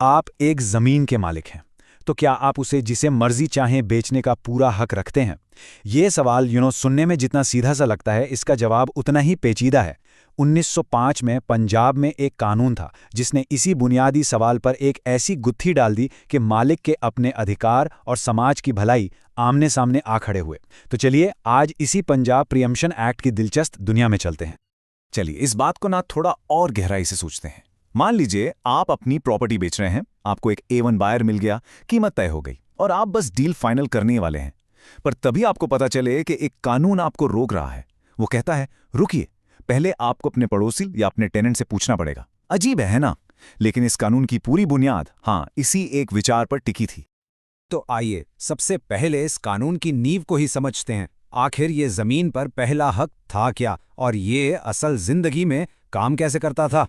आप एक जमीन के मालिक हैं, तो क्या आप उसे जिसे मर्जी चाहें बेचने का पूरा हक रखते हैं? ये सवाल सुनने में जितना सीधा सा लगता है, इसका जवाब उतना ही पेचीदा है। 1905 में पंजाब में एक कानून था जिसने इसी बुनियादी सवाल पर एक ऐसी गुत्थी डाल दी कि मालिक के अपने अधिकार और समाज की भलाई आमने सामने आ खड़े हुए। तो चलिए आज इसी पंजाब प्रीएम्पशन एक्ट की दिलचस्प दुनिया में चलते हैं। चलिए इस बात को थोड़ा और गहराई से सोचते हैं। मान लीजिए आप अपनी प्रॉपर्टी बेच रहे हैं, आपको एक A1 बायर मिल गया, कीमत तय हो गई और आप बस डील फाइनल करने वाले हैं। पर तभी आपको पता चले कि एक कानून आपको रोक रहा है। वो कहता है, रुकिए, पहले आपको अपने पड़ोसी या अपने टेनेंट से पूछना पड़ेगा। अजीब है ना? लेकिन इस कानून की पूरी बुनियाद इसी एक विचार पर टिकी थी। तो आइए सबसे पहले इस कानून की नींव को ही समझते हैं। आखिर ये जमीन पर पहला हक था क्या, और ये असल जिंदगी में काम कैसे करता था?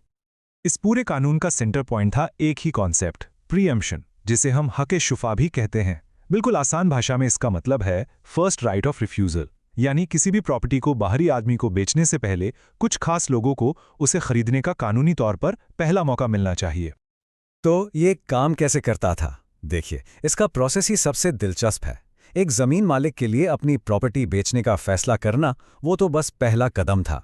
इस पूरे कानून का सेंटर पॉइंट था एक ही कॉन्सेप्ट, प्रीएम्पशन, जिसे हम हक़-ए-शुफ़ा भी कहते हैं। बिल्कुल आसान भाषा में इसका मतलब है फर्स्ट राइट ऑफ रिफ्यूज़ल, यानी किसी भी प्रॉपर्टी को बाहरी आदमी को बेचने से पहले कुछ खास लोगों को उसे खरीदने का कानूनी तौर पर पहला मौका मिलना चाहिए। तो ये काम कैसे करता था? देखिए, इसका प्रोसेस ही सबसे दिलचस्प है। एक जमीन मालिक के लिए अपनी प्रॉपर्टी बेचने का फैसला करना, वो तो बस पहला कदम था।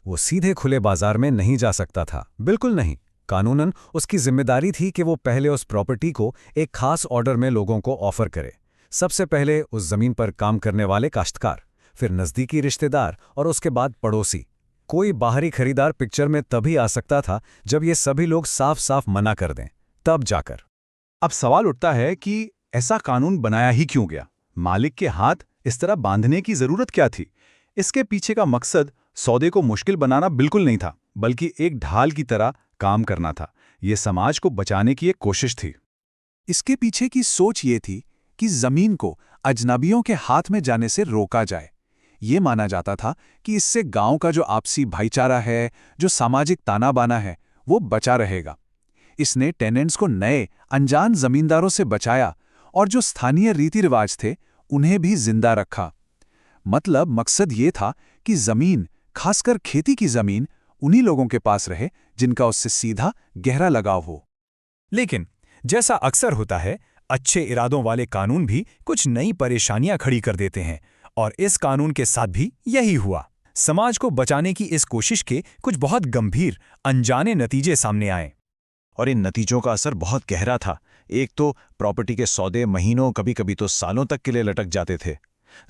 वो सीधे खुले बाजार में नहीं जा सकता था, बिल्कुल नहीं। कानूनन उसकी जिम्मेदारी थी कि वो पहले उस प्रॉपर्टी को एक खास ऑर्डर में लोगों को ऑफर करे। सबसे पहले उस जमीन पर काम करने वाले काश्तकार, फिर नज़दीकी रिश्तेदार और उसके बाद पड़ोसी। कोई बाहरी खरीदार पिक्चर में तभी आ सकता था जब ये सभी लोग साफ साफ मना कर दें, तब जाकर। अब सवाल उठता है कि ऐसा कानून बनाया ही क्यों गया? मालिक के हाथ इस तरह बांधने की जरूरत क्या थी? इसके पीछे का मकसद सौदे को मुश्किल बनाना बिल्कुल नहीं था, बल्कि एक ढाल की तरह काम करना था। यह समाज को बचाने की एक कोशिश थी। इसके पीछे की सोच ये थी कि जमीन को अजनबियों के हाथ में जाने से रोका जाए। ये माना जाता था कि इससे गांव का जो आपसी भाईचारा है, जो सामाजिक ताना बाना है, वो बचा रहेगा। इसने टेनेंट्स को नए अनजान जमींदारों से बचाया और जो स्थानीय रीति रिवाज थे उन्हें भी जिंदा रखा। मतलब मकसद ये था कि जमीन, खासकर खेती की जमीन, उन्हीं लोगों के पास रहे जिनका उससे सीधा गहरा लगाव हो। लेकिन जैसा अक्सर होता है, अच्छे इरादों वाले कानून भी कुछ नई परेशानियां खड़ी कर देते हैं, और इस कानून के साथ भी यही हुआ। समाज को बचाने की इस कोशिश के कुछ बहुत गंभीर, अनजाने नतीजे सामने आए। और इन नतीजों का असर बहुत गहरा था। एक तो प्रॉपर्टी के सौदे महीनों, कभी कभी तो सालों तक के लिए लटक जाते थे।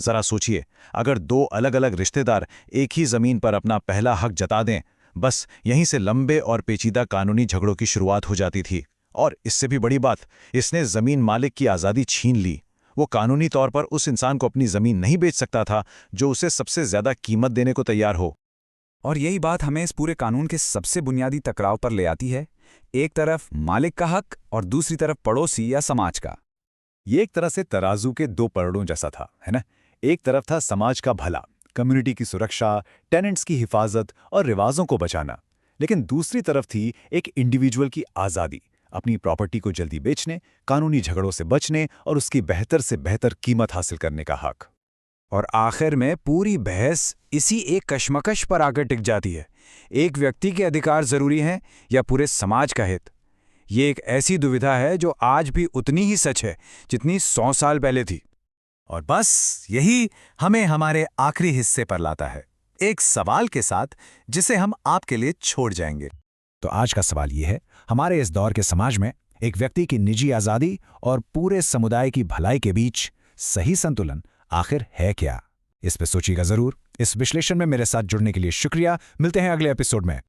जरा सोचिए, अगर दो अलग अलग रिश्तेदार एक ही जमीन पर अपना पहला हक जता दें, बस यहीं से लंबे और पेचीदा कानूनी झगड़ों की शुरुआत हो जाती थी। और इससे भी बड़ी बात, इसने जमीन मालिक की आज़ादी छीन ली। वो कानूनी तौर पर उस इंसान को अपनी जमीन नहीं बेच सकता था जो उसे सबसे ज्यादा कीमत देने को तैयार हो। और यही बात हमें इस पूरे कानून के सबसे बुनियादी टकराव पर ले आती है। एक तरफ मालिक का हक और दूसरी तरफ पड़ोसी या समाज का। ये एक तरह से तराजू के दो पलड़ों जैसा था, है ना? एक तरफ था समाज का भला, कम्युनिटी की सुरक्षा, टेनेंट्स की हिफाजत और रिवाजों को बचाना। लेकिन दूसरी तरफ थी एक इंडिविजुअल की आज़ादी, अपनी प्रॉपर्टी को जल्दी बेचने, कानूनी झगड़ों से बचने और उसकी बेहतर से बेहतर कीमत हासिल करने का हक। और आखिर में पूरी बहस इसी एक कशमकश पर आकर टिक जाती है। एक व्यक्ति के अधिकार जरूरी हैं या पूरे समाज का हित? ये एक ऐसी दुविधा है जो आज भी उतनी ही सच है जितनी 100 साल पहले थी। और बस यही हमें हमारे आखिरी हिस्से पर लाता है, एक सवाल के साथ जिसे हम आपके लिए छोड़ जाएंगे। तो आज का सवाल ये है, हमारे इस दौर के समाज में एक व्यक्ति की निजी आज़ादी और पूरे समुदाय की भलाई के बीच सही संतुलन आखिर है क्या? इस पे सोचिएगा जरूर। इस विश्लेषण में मेरे साथ जुड़ने के लिए शुक्रिया। मिलते हैं अगले एपिसोड में।